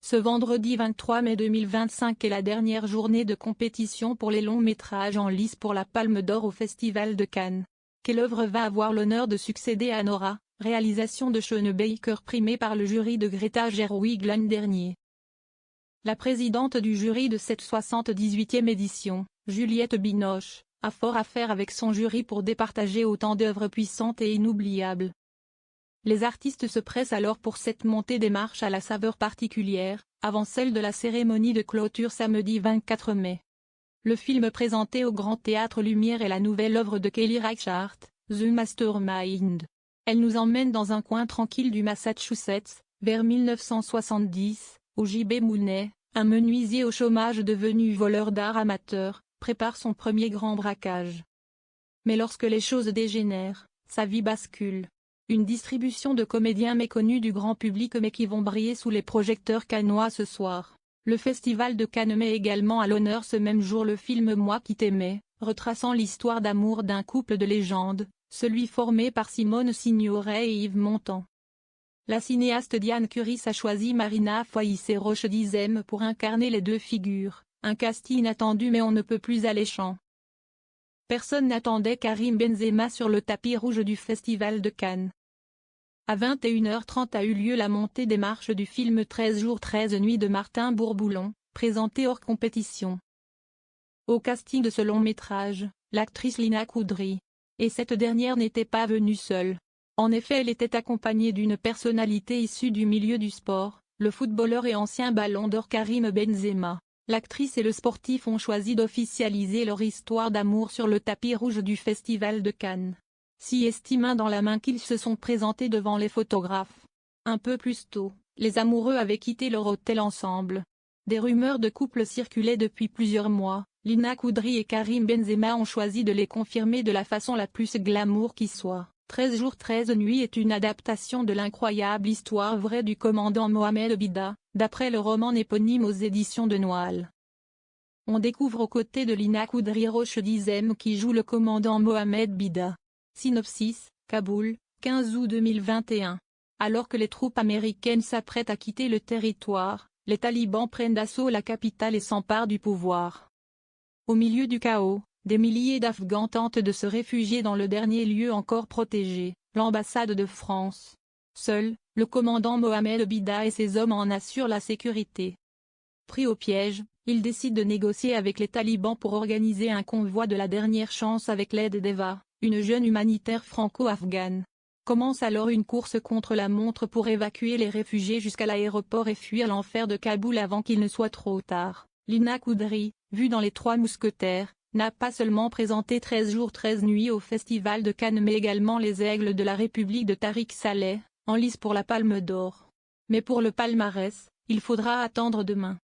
Ce vendredi 23 mai 2025 est la dernière journée de compétition pour les longs métrages en lice pour la Palme d'Or au Festival de Cannes. Quelle œuvre va avoir l'honneur de succéder à Nora, réalisation de Sean Baker primée par le jury de Greta Gerwig l'an dernier? La présidente du jury de cette 78e édition, Juliette Binoche, a fort à faire avec son jury pour départager autant d'œuvres puissantes et inoubliables. Les artistes se pressent alors pour cette montée des marches à la saveur particulière, avant celle de la cérémonie de clôture samedi 24 mai. Le film présenté au Grand Théâtre Lumière est la nouvelle œuvre de Kelly Reichardt, The Mastermind. Elle nous emmène dans un coin tranquille du Massachusetts, vers 1970, où J.B. Mooney, un menuisier au chômage devenu voleur d'art amateur, prépare son premier grand braquage. Mais lorsque les choses dégénèrent, sa vie bascule. Une distribution de comédiens méconnus du grand public mais qui vont briller sous les projecteurs cannois ce soir. Le Festival de Cannes met également à l'honneur ce même jour le film Moi qui t'aimais, retraçant l'histoire d'amour d'un couple de légende, celui formé par Simone Signoret et Yves Montand. La cinéaste Diane Curis a choisi Marina Foïs-Roche Dizem pour incarner les deux figures, un casting inattendu mais on ne peut plus alléchant. Personne n'attendait Karim Benzema sur le tapis rouge du Festival de Cannes. À 21h30 a eu lieu la montée des marches du film 13 jours 13 nuits de Martin Bourboulon, présenté hors compétition. Au casting de ce long métrage, l'actrice Lina Koudry. Et cette dernière n'était pas venue seule. En effet, elle était accompagnée d'une personnalité issue du milieu du sport, le footballeur et ancien ballon d'or Karim Benzema. L'actrice et le sportif ont choisi d'officialiser leur histoire d'amour sur le tapis rouge du Festival de Cannes. Si estimant dans la main qu'ils se sont présentés devant les photographes. Un peu plus tôt, les amoureux avaient quitté leur hôtel ensemble. Des rumeurs de couple circulaient depuis plusieurs mois. Lina Koudry et Karim Benzema ont choisi de les confirmer de la façon la plus glamour qui soit. 13 jours 13 nuits est une adaptation de l'incroyable histoire vraie du commandant Mohamed Bida, d'après le roman éponyme aux éditions de Noailles. On découvre aux côtés de Lina Koudry-Roche Dizem qui joue le commandant Mohamed Bida. Synopsis, Kaboul, 15 août 2021. Alors que les troupes américaines s'apprêtent à quitter le territoire, les talibans prennent d'assaut la capitale et s'emparent du pouvoir. Au milieu du chaos, des milliers d'Afghans tentent de se réfugier dans le dernier lieu encore protégé, l'ambassade de France. Seul, le commandant Mohamed Bida et ses hommes en assurent la sécurité. Pris au piège, il décide de négocier avec les talibans pour organiser un convoi de la dernière chance avec l'aide d'Eva, une jeune humanitaire franco-afghane. Commence alors une course contre la montre pour évacuer les réfugiés jusqu'à l'aéroport et fuir l'enfer de Kaboul avant qu'il ne soit trop tard. Lina Koudry, vue dans Les Trois Mousquetaires, n'a pas seulement présenté 13 jours 13 nuits au Festival de Cannes mais également Les Aigles de la République de Tariq Saleh, en lice pour la Palme d'Or. Mais pour le palmarès, il faudra attendre demain.